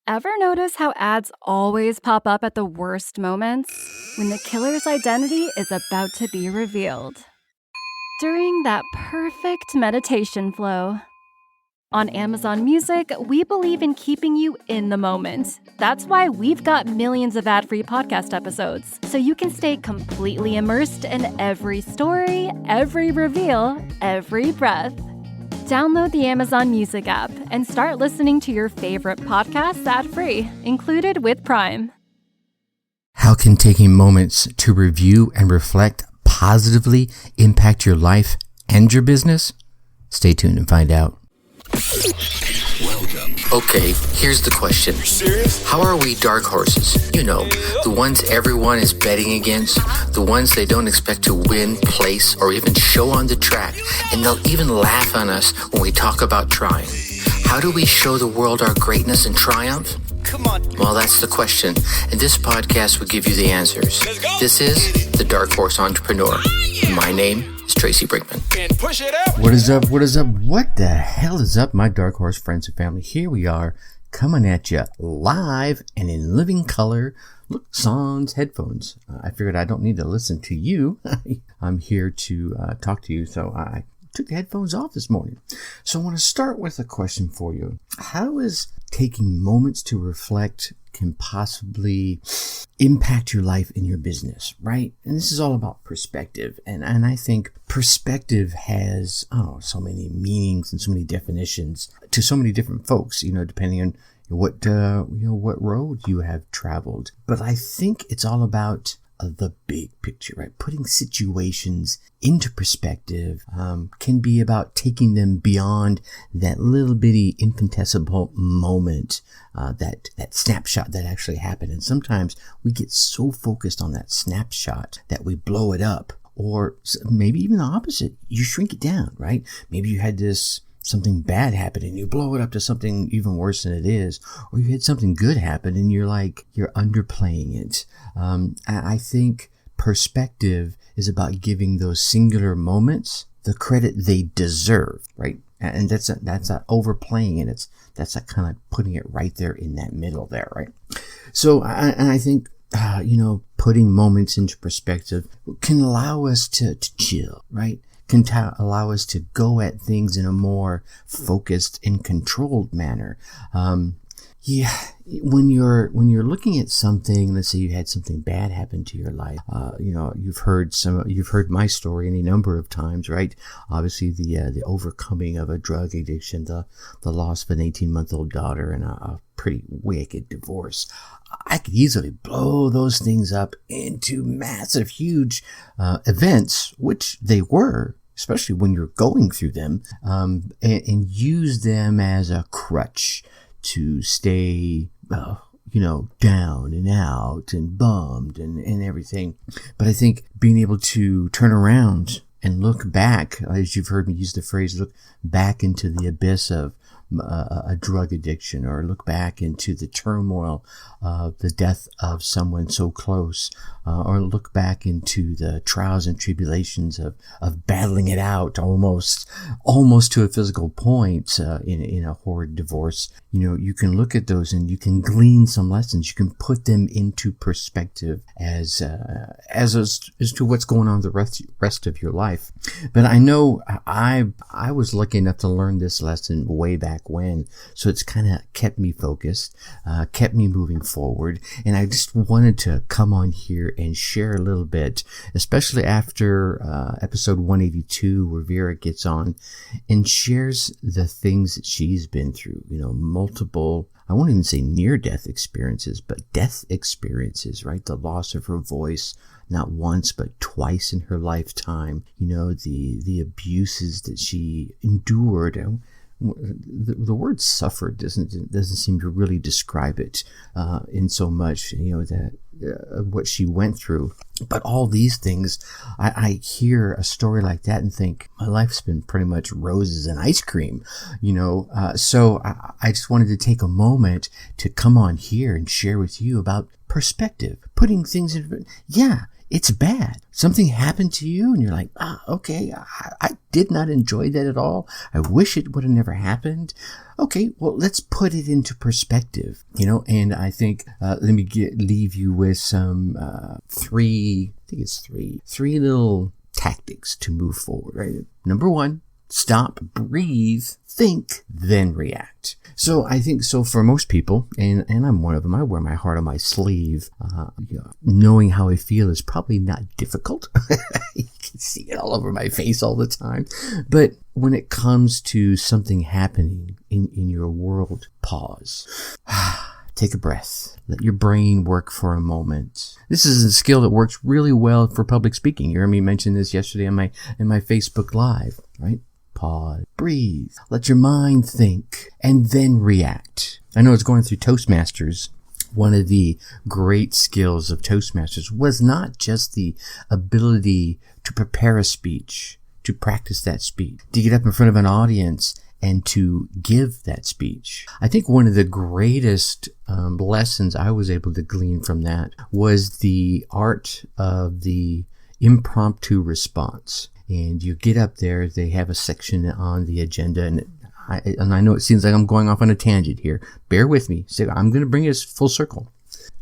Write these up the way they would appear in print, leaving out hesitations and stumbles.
Ever notice how ads always pop up at the worst moments? When the killer's identity is about to be revealed. During that perfect meditation flow. On Amazon Music, we believe in keeping you in the moment. That's why we've got millions of ad-free podcast episodes, so you can stay completely immersed in every story, every reveal, every breath. Download the Amazon Music app and start listening to your favorite podcasts ad-free, included with Prime. How can taking moments to review and reflect positively impact your life and your business? Stay tuned and find out. Welcome. Okay, here's the question. Serious? How are we dark horses? You know, the ones everyone is betting against, the ones they don't expect to win, place, or even show on the track, and they'll even laugh on us when we talk about trying. How do we show the world our greatness and triumph? Come on. Well, that's the question, and this podcast will give you the answers. This is The Dark Horse Entrepreneur. My name is Tracy Brinkman. And push it up. What is up? What is up? What the hell is up, my Dark Horse friends and family? Here we are, coming at you live and in living color. Look, sans headphones. I figured I don't need to listen to you. I'm here to talk to you, so I took the headphones off this morning. So I want to start with a question for you. How is taking moments to reflect can possibly impact your life and your business, right? And this is all about perspective. And I think perspective has, so many meanings and so many definitions to so many different folks, depending on what road you have traveled. But I think it's all about the big picture, right? Putting situations into perspective can be about taking them beyond that little bitty infinitesimal moment, that snapshot that actually happened. And sometimes we get so focused on that snapshot that we blow it up, or maybe even the opposite. You shrink it down, right? Maybe you had something bad happen and you blow it up to something even worse than it is, or you had something good happen and you're underplaying it. I think perspective is about giving those singular moments the credit they deserve, right? And that's not overplaying it. That's kind of putting it right there in that middle there, right? So I think putting moments into perspective can allow us to chill, right? Can allow us to go at things in a more focused and controlled manner. When you're looking at something, let's say you had something bad happen to your life. You've heard my story any number of times, right? Obviously, the overcoming of a drug addiction, the loss of an 18-month-old daughter, and a pretty wicked divorce. I could easily blow those things up into massive, huge events, which they were, especially when you're going through them, and use them as a crutch to stay, down and out and bummed and everything. But I think being able to turn around and look back, as you've heard me use the phrase, look back into the abyss of a drug addiction, or look back into the turmoil of the death of someone so close, or look back into the trials and tribulations of battling it out almost to a physical point in a horrid divorce. You can look at those and you can glean some lessons. You can put them into perspective as to what's going on the rest of your life. But I know I was lucky enough to learn this lesson way back when, so it's kind of kept me focused, kept me moving forward. And I just wanted to come on here and share a little bit, especially after episode 182, where Vera gets on and shares the things that she's been through, multiple, I won't even say near-death experiences, but death experiences, right? The loss of her voice, not once, but twice in her lifetime. The abuses that she endured. The word suffered doesn't seem to really describe it in so much, that what she went through. But all these things, I hear a story like that and think, my life's been pretty much roses and ice cream, so I just wanted to take a moment to come on here and share with you about perspective, putting things in. it's bad. Something happened to you and you're like, okay, I did not enjoy that at all. I wish it would have never happened. Okay, well, let's put it into perspective, and I think, let me leave you with some, three little tactics to move forward, right? Number one, stop, breathe, think, then react. So I think for most people, and I'm one of them, I wear my heart on my sleeve. Knowing how I feel is probably not difficult. You can see it all over my face all the time. But when it comes to something happening in your world, pause. Take a breath. Let your brain work for a moment. This is a skill that works really well for public speaking. You heard me mention this yesterday in my Facebook Live, right? Pause, breathe, let your mind think, and then react. I know it's going through Toastmasters. One of the great skills of Toastmasters was not just the ability to prepare a speech, to practice that speech, to get up in front of an audience and to give that speech. I think one of the greatest lessons I was able to glean from that was the art of the impromptu response. And you get up there, they have a section on the agenda, and I know it seems like I'm going off on a tangent here. Bear with me. I'm going to bring us full circle.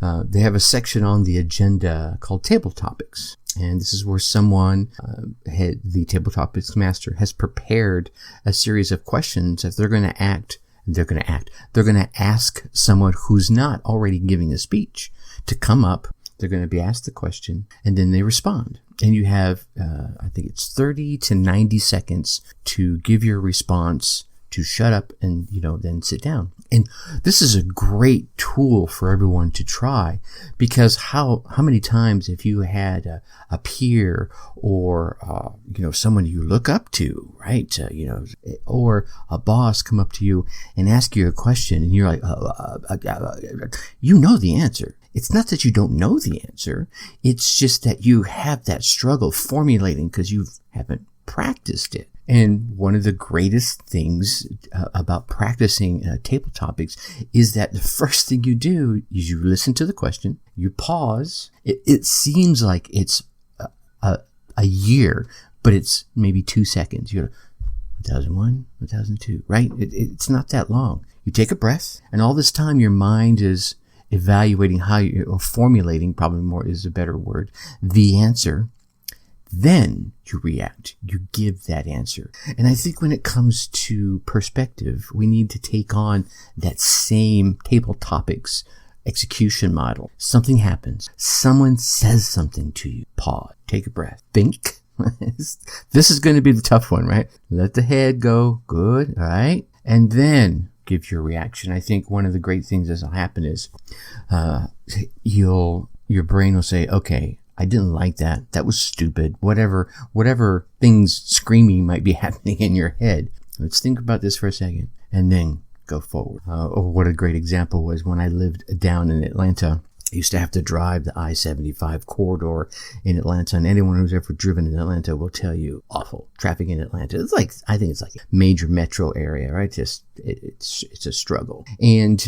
They have a section on the agenda called Table Topics. And this is where someone, the Table Topics master, has prepared a series of questions that they're going to ask someone who's not already giving a speech to come up. They're going to be asked the question, and then they respond. And you have, I think it's 30 to 90 seconds to give your response, to shut up and, then sit down. And this is a great tool for everyone to try, because how many times have you had a peer or, someone you look up to, right? Or a boss come up to you and ask you a question and you're like, you know the answer. It's not that you don't know the answer. It's just that you have that struggle formulating because you haven't practiced it. And one of the greatest things about practicing table topics is that the first thing you do is you listen to the question, you pause. It seems like it's a year, but it's maybe 2 seconds. You go, 2001, 2002, right? It's not that long. You take a breath, and all this time your mind is evaluating or formulating, probably more is a better word, the answer. Then you react. You give that answer. And I think when it comes to perspective, we need to take on that same table topics execution model. Something happens. Someone says something to you. Pause. Take a breath. Think. This is going to be the tough one, right? Let the head go. Good. All right. And then give your reaction. I think one of the great things that'll happen is your brain will say, okay, I didn't like that. That was stupid. Whatever things screaming might be happening in your head. Let's think about this for a second and then go forward. What a great example was when I lived down in Atlanta. I used to have to drive the I-75 corridor in Atlanta, and anyone who's ever driven in Atlanta will tell you, awful traffic in Atlanta. I think it's like a major metro area, right? It's a struggle. And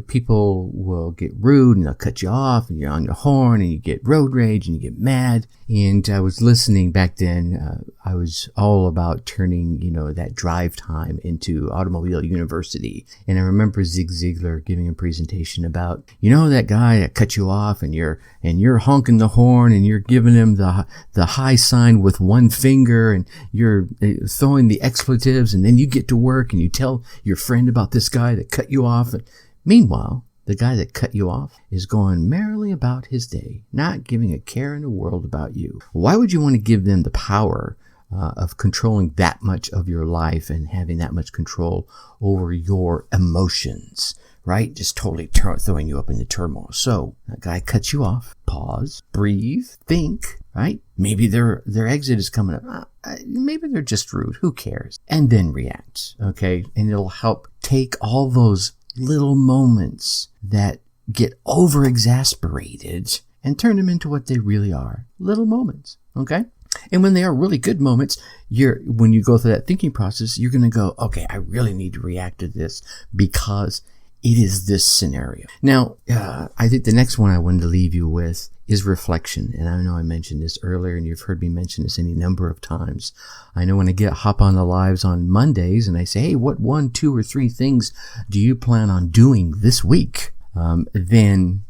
people will get rude and they'll cut you off and you're on your horn and you get road rage and you get mad. And I was listening back then. I was all about turning, that drive time into automobile university. And I remember Zig Ziglar giving a presentation about, that guy that cut you off and you're honking the horn and you're giving him the high sign with one finger and you're throwing the expletives, and then you get to work and you tell your friend about this guy that cut you off. And meanwhile, the guy that cut you off is going merrily about his day, not giving a care in the world about you. Why would you want to give them the power of controlling that much of your life and having that much control over your emotions, right? Just totally throwing you up into turmoil. So that guy cuts you off. Pause, breathe, think, right? Maybe their exit is coming up. Maybe they're just rude. Who cares? And then react, okay? And it'll help take all those little moments that get over-exasperated and turn them into what they really are. Little moments, okay? And when they are really good moments, when you go through that thinking process, you're going to go, okay, I really need to react to this because it is this scenario. Now, I think the next one I wanted to leave you with is reflection. And I know I mentioned this earlier, and you've heard me mention this any number of times. I know when I hop on the lives on Mondays and I say, hey, what 1, 2, or 3 things do you plan on doing this week? Then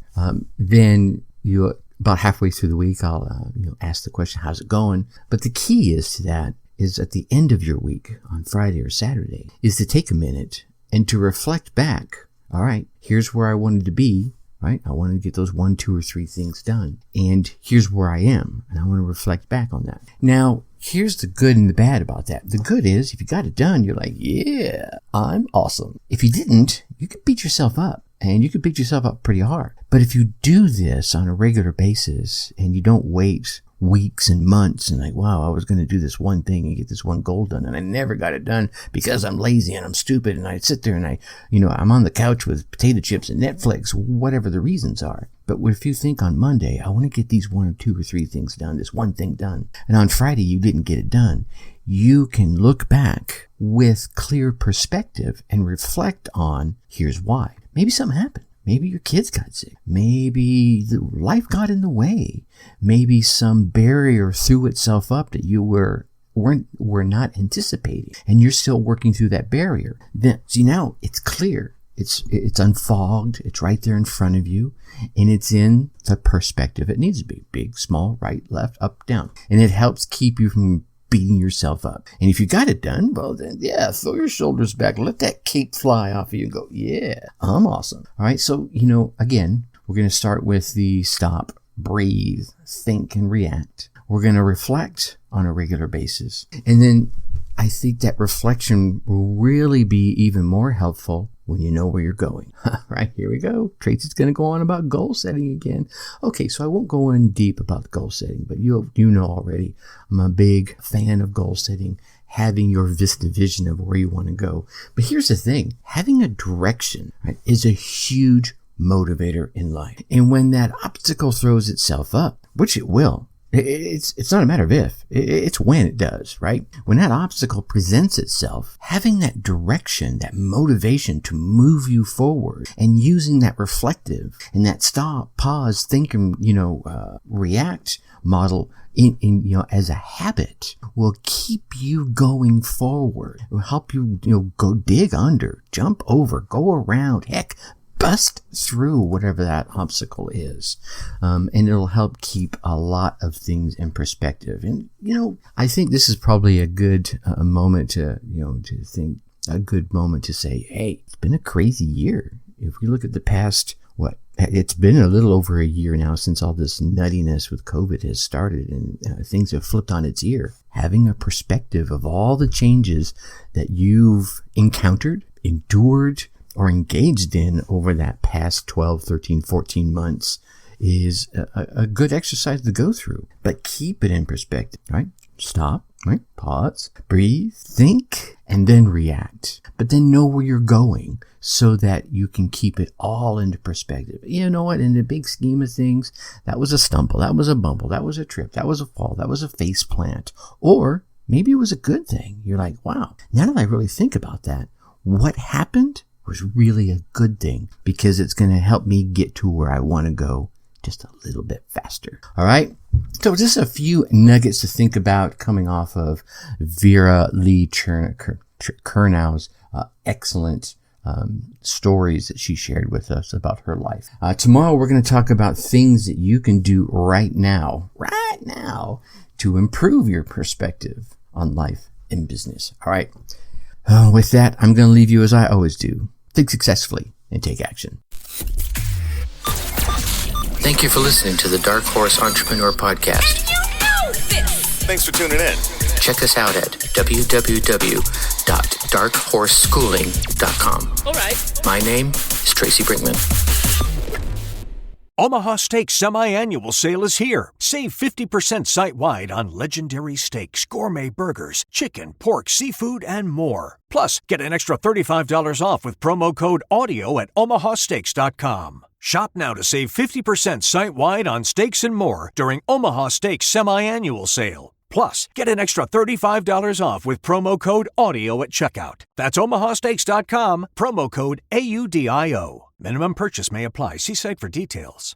you, about halfway through the week, I'll ask the question, how's it going? But the key is to that is at the end of your week on Friday or Saturday is to take a minute and to reflect back. All right, here's where I wanted to be, right? I wanted to get those 1, 2, or 3 things done. And here's where I am. And I want to reflect back on that. Now, here's the good and the bad about that. The good is if you got it done, you're like, yeah, I'm awesome. If you didn't, you could beat yourself up. And you could beat yourself up pretty hard. But if you do this on a regular basis and you don't wait weeks and months and like, wow, I was going to do this one thing and get this one goal done and I never got it done because I'm lazy and I'm stupid and I sit there and I'm on the couch with potato chips and Netflix, whatever the reasons are. But if you think on Monday, I want to get these 1 or 2 or 3 things done, this one thing done, and on Friday you didn't get it done, you can look back with clear perspective and reflect on here's why. Maybe something happened. Maybe your kids got sick. Maybe life got in the way. Maybe some barrier threw itself up that you were not anticipating, and you're still working through that barrier. Then see, now it's clear. It's unfogged. It's right there in front of you, and it's in the perspective it needs to be: big, small, right, left, up, down, and it helps keep you from beating yourself up. And if you got it done, well then, yeah, throw your shoulders back, let that cape fly off of you and go, yeah, I'm awesome. All right. So, again, we're going to start with the stop, breathe, think, and react. We're going to reflect on a regular basis. And then I think that reflection will really be even more helpful when you know where you're going. Right, here we go. Tracy's going to go on about goal setting again. Okay, so I won't go in deep about goal setting, but you know already, I'm a big fan of goal setting, having your vision of where you want to go. But here's the thing, having a direction, right, is a huge motivator in life. And when that obstacle throws itself up, which it will, it's not a matter of if, it's when it does, right? When that obstacle presents itself, having that direction, that motivation to move you forward and using that reflective and that stop, pause, think, and, react model in as a habit will keep you going forward. It will help you, go dig under, jump over, go around, heck, bust through whatever that obstacle is. And it'll help keep a lot of things in perspective. And, I think this is probably a good moment to think, a good moment to say, hey, it's been a crazy year. If we look at the past, it's been a little over a year now since all this nuttiness with COVID has started and things have flipped on its ear. Having a perspective of all the changes that you've encountered, endured, or engaged in over that past 12, 13, 14 months is a good exercise to go through. But keep it in perspective, right? Stop, right? Pause, breathe, think, and then react. But then know where you're going so that you can keep it all into perspective. You know what? In the big scheme of things, that was a stumble, that was a bumble, that was a trip, that was a fall, that was a face plant. Or maybe it was a good thing. You're like, wow, now that I really think about that, what happened was really a good thing because it's going to help me get to where I want to go just a little bit faster. All right. So just a few nuggets to think about coming off of Vera Lee Kernow's excellent stories that she shared with us about her life. Tomorrow we're going to talk about things that you can do right now, to improve your perspective on life and business. All right. With that, I'm going to leave you as I always do. Think successfully and take action. Thank you for listening to the Dark Horse Entrepreneur Podcast. Thanks for tuning in. Check us out at www.darkhorseschooling.com. All right. My name is Tracy Brinkman. Omaha Steaks Semi-Annual Sale is here. Save 50% site-wide on legendary steaks, gourmet burgers, chicken, pork, seafood, and more. Plus, get an extra $35 off with promo code AUDIO at omahasteaks.com. Shop now to save 50% site-wide on steaks and more during Omaha Steaks Semi-Annual Sale. Plus, get an extra $35 off with promo code AUDIO at checkout. That's omahasteaks.com, promo code AUDIO. Minimum purchase may apply. See site for details.